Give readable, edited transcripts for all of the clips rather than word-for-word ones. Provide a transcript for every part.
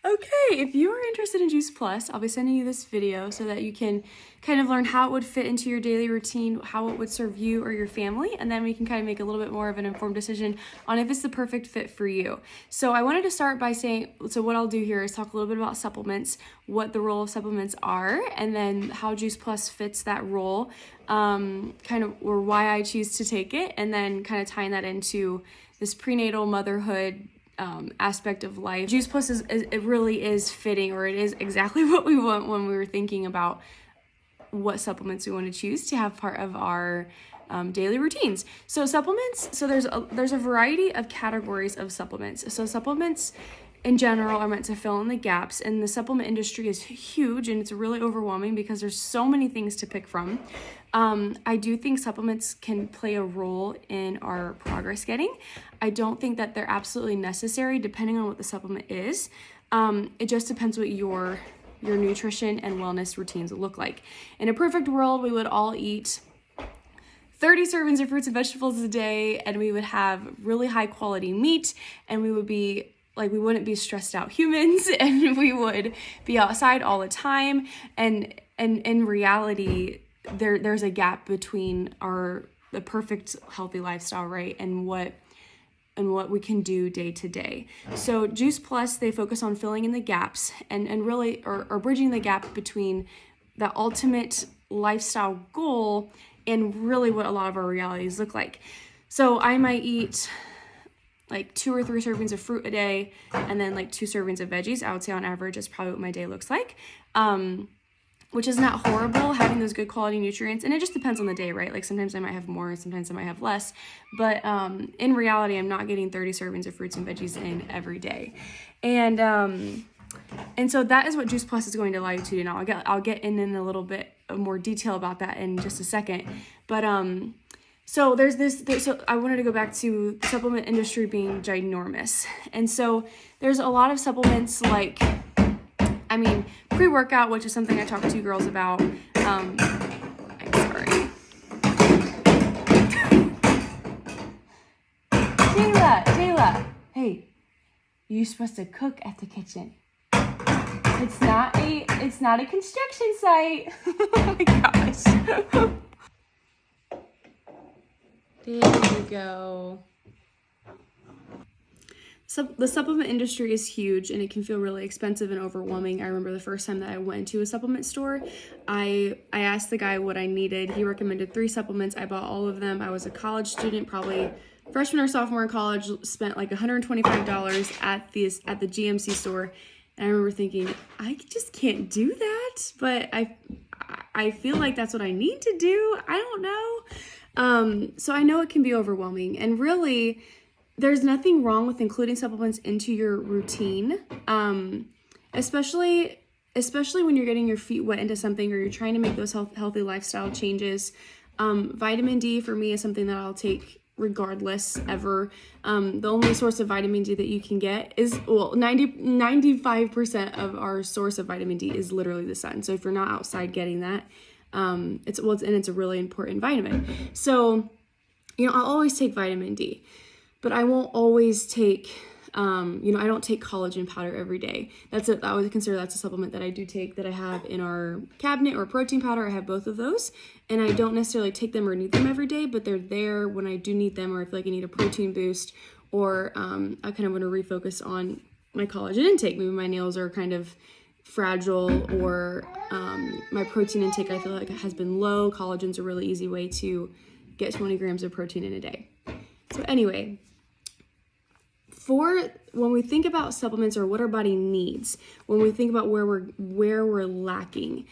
Okay, if you are interested in Juice Plus, I'll be sending you this video so that you can kind of learn how it would fit into your daily routine, how it would serve you or your family, and then we can kind of make a little bit more of an informed decision on if it's the perfect fit for you. So I wanted to start by saying, so what I'll do here is talk a little bit about supplements, what the role of supplements are, and then how Juice Plus fits that role, kind of, or why I choose to take it, and then kind of tying that into this prenatal motherhood aspect of life. Juice Plus it really is fitting, or it is exactly what we want when we were thinking about what supplements we want to choose to have part of our daily routines. So supplements, so there's a variety of categories of supplements. So supplements in general are meant to fill in the gaps, and the supplement industry is huge and it's really overwhelming because there's so many things to pick from. I do think supplements can play a role in our progress getting. I don't think that they're absolutely necessary depending on what the supplement is. It just depends what your nutrition and wellness routines look like. In a perfect world, we would all eat 30 servings of fruits and vegetables a day, and we would have really high quality meat, and we would be like, we wouldn't be stressed out humans, and we would be outside all the time. And in reality, there's a gap between the perfect healthy lifestyle, right, and what we can do day to day. So Juice Plus, they focus on filling in the gaps and really or bridging the gap between the ultimate lifestyle goal and really what a lot of our realities look like. So I might eat like 2 or 3 servings of fruit a day, and then like 2 servings of veggies. I would say on average is probably what my day looks like, which is not horrible, having those good quality nutrients. And it just depends on the day, right? Like sometimes I might have more, sometimes I might have less. But in reality, I'm not getting 30 servings of fruits and veggies in every day. And so that is what Juice Plus is going to allow you to do. Now I'll get in a little bit of more detail about that in just a second. But so so I wanted to go back to the supplement industry being ginormous. And so there's a lot of supplements like, pre-workout, which is something I talk to girls about. I'm sorry. Jayla, hey, you're supposed to cook at the kitchen. It's not a construction site. Oh my gosh. There you go. So the supplement industry is huge, and it can feel really expensive and overwhelming. I remember the first time that I went into a supplement store, I asked the guy what I needed. He recommended 3 supplements. I bought all of them. I was a college student, probably freshman or sophomore in college, spent like $125 at the GMC store. And I remember thinking, I just can't do that, but I feel like that's what I need to do. I don't know. So I know it can be overwhelming, and really, there's nothing wrong with including supplements into your routine, especially when you're getting your feet wet into something or you're trying to make those healthy lifestyle changes. Vitamin D for me is something that I'll take regardless ever. The only source of vitamin D that you can get is, 95% of our source of vitamin D is literally the sun. So if you're not outside getting that, it's a really important vitamin. So, I'll always take vitamin D. But I won't always take, I don't take collagen powder every day. I would consider that's a supplement that I do take, that I have in our cabinet, or protein powder. I have both of those, and I don't necessarily take them or need them every day, but they're there when I do need them, or I feel like I need a protein boost, or I kind of want to refocus on my collagen intake. Maybe my nails are kind of fragile, or my protein intake I feel like has been low. Collagen's a really easy way to get 20 grams of protein in a day. So anyway, when we think about supplements or what our body needs, when we think about where we're lacking,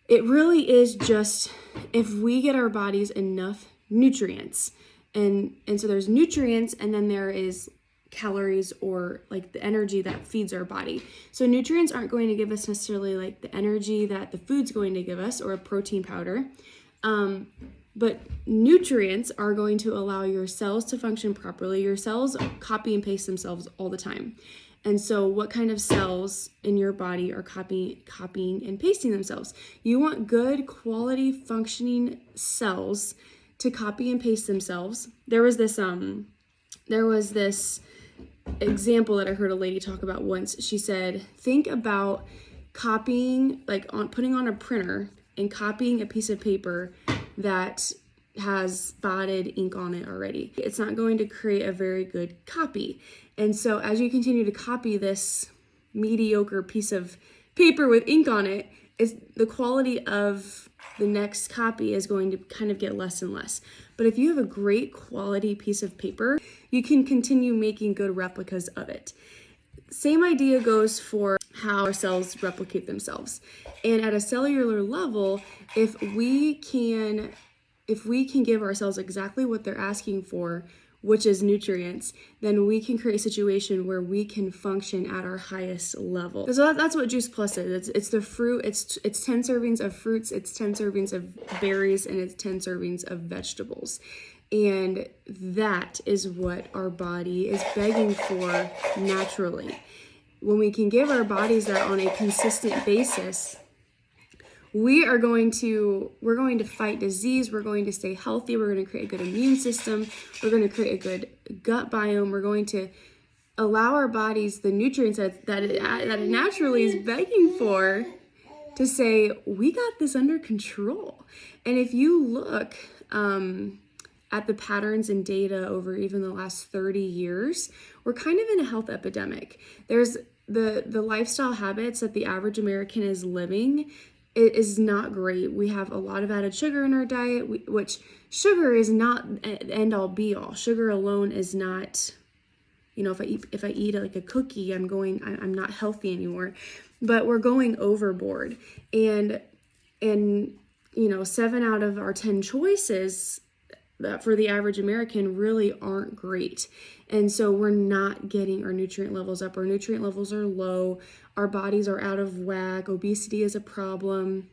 it really is just if we get our bodies enough nutrients. And so there's nutrients, and then there is calories, or like the energy that feeds our body. So nutrients aren't going to give us necessarily like the energy that the food's going to give us, or a protein powder. But nutrients are going to allow your cells to function properly. Your cells copy and paste themselves all the time. And so what kind of cells in your body are copying and pasting themselves? You want good quality functioning cells to copy and paste themselves. There was this example that I heard a lady talk about once. She said, think about copying, like putting on a printer and copying a piece of paper that has spotted ink on it already. It's not going to create a very good copy. And so as you continue to copy this mediocre piece of paper with ink on it, the quality of the next copy is going to kind of get less and less. But if you have a great quality piece of paper, you can continue making good replicas of it. Same idea goes for how our cells replicate themselves. And at a cellular level, if we can give our cells exactly what they're asking for, which is nutrients, then we can create a situation where we can function at our highest level. So that's what Juice Plus is. It's the fruit, it's 10 servings of fruits, it's 10 servings of berries, and it's 10 servings of vegetables. And that is what our body is begging for naturally. When we can give our bodies that on a consistent basis, we're going to fight disease, we're going to stay healthy, we're going to create a good immune system, we're going to create a good gut biome, we're going to allow our bodies the nutrients that it naturally is begging for, to say, we got this under control. And if you look at the patterns and data over even the last 30 years, we're kind of in a health epidemic. There's the lifestyle habits that the average American is living. It is not great. We have a lot of added sugar in our diet, which sugar is not end all be all. Sugar alone is not, if I eat like a cookie, I'm not healthy anymore. But we're going overboard. And 7 out of our 10 choices that for the average American really aren't great. And so we're not getting our nutrient levels up. Our nutrient levels are low. Our bodies are out of whack. Obesity is a problem.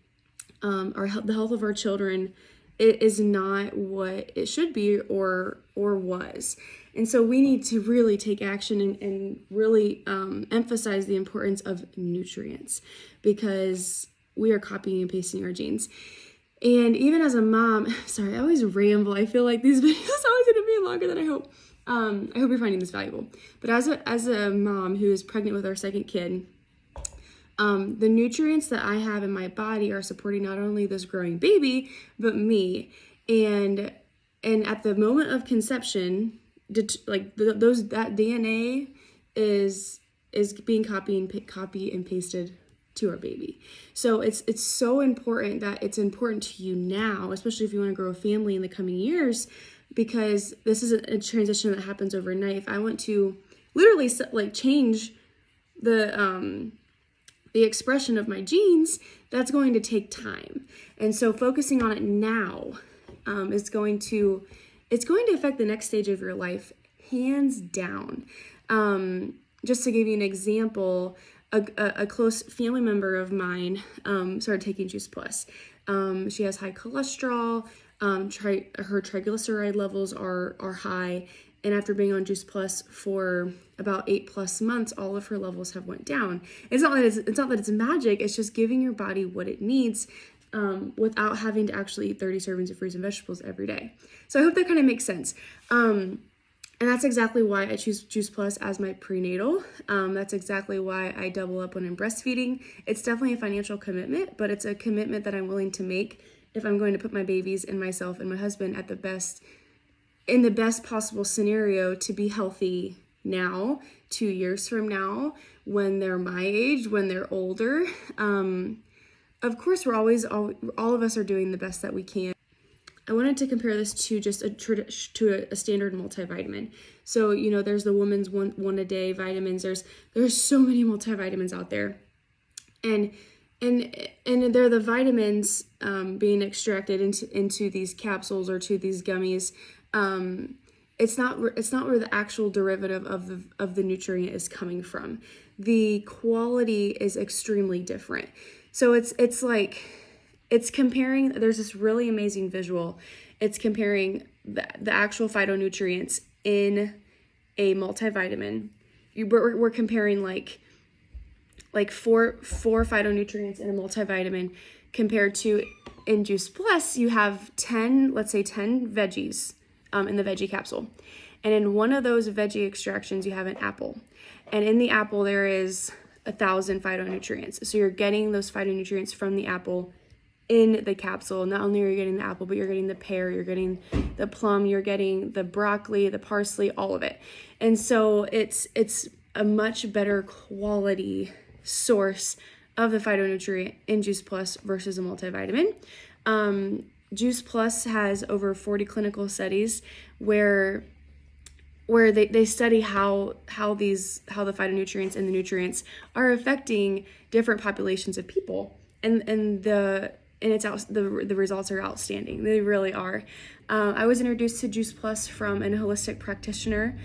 The health of our children, it is not what it should be or was. And so we need to really take action and really emphasize the importance of nutrients, because we are copying and pasting our genes. And even as a mom, sorry, I always ramble. I feel like these videos are always going to be longer than I hope. I hope you're finding this valuable. But as a mom who is pregnant with our second kid, the nutrients that I have in my body are supporting not only this growing baby, but me. And at the moment of conception, that DNA is being copy and pasted to our baby. So it's so important that it's important to you now, especially if you want to grow a family in the coming years, because this is a transition that happens overnight. If I want to literally change the expression of my genes, that's going to take time. And so focusing on it now is going to affect the next stage of your life, hands down. Just to give you an example, a close family member of mine started taking Juice Plus. She has high cholesterol. Her triglyceride levels are high, and after being on Juice Plus for about 8+ months, all of her levels have went down. It's not that it's magic. It's just giving your body what it needs without having to actually eat 30 servings of fruits and vegetables every day. So I hope that kind of makes sense. And that's exactly why I choose Juice Plus as my prenatal. That's exactly why I double up when I'm breastfeeding. It's definitely a financial commitment, but it's a commitment that I'm willing to make if I'm going to put my babies and myself and my husband in the best possible scenario to be healthy now, 2 years from now, when they're my age, when they're older. Of course, all of us are doing the best that we can. I wanted to compare this to just a standard multivitamin. So, there's the woman's one a day vitamins. There's so many multivitamins out there. And they're the vitamins being extracted into these capsules or to these gummies. It's not where the actual derivative of the nutrient is coming from. The quality is extremely different. So it's comparing, there's this really amazing visual. It's comparing the actual phytonutrients in a multivitamin. We're comparing like four phytonutrients in a multivitamin compared to in Juice Plus, you have 10 veggies in the veggie capsule. And in one of those veggie extractions, you have an apple. And in the apple, there is 1,000 phytonutrients. So you're getting those phytonutrients from the apple in the capsule. Not only are you getting the apple, but you're getting the pear, you're getting the plum, you're getting the broccoli, the parsley, all of it. And so it's a much better quality source of the phytonutrient in Juice Plus versus a multivitamin. Juice Plus has over 40 clinical studies where they study how the phytonutrients and the nutrients are affecting different populations of people, and the results are outstanding. They really are. I was introduced to Juice Plus from a holistic practitioner.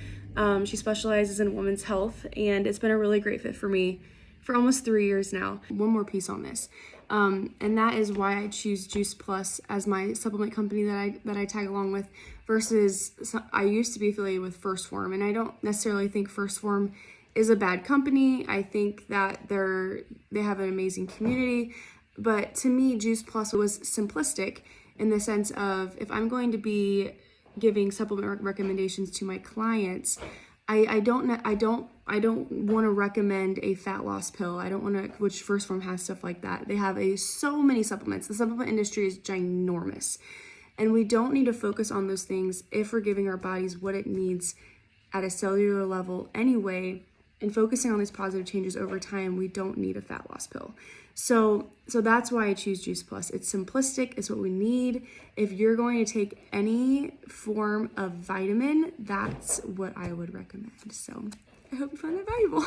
She specializes in women's health, and it's been a really great fit for me for almost 3 years now. One more piece on this, and that is why I choose Juice Plus as my supplement company that I tag along with, versus I used to be affiliated with First Form, and I don't necessarily think First Form is a bad company. I think that they have an amazing community, but to me, Juice Plus was simplistic in the sense of, if I'm going to be giving supplement recommendations to my clients, I don't want to recommend a fat loss pill. I don't want to, which First Form has stuff like that. They have so many supplements. The supplement industry is ginormous, and we don't need to focus on those things if we're giving our bodies what it needs at a cellular level anyway. And focusing on these positive changes over time, we don't need a fat loss pill. So that's why I choose Juice Plus. It's simplistic, it's what we need. If you're going to take any form of vitamin, that's what I would recommend. So I hope you find that valuable.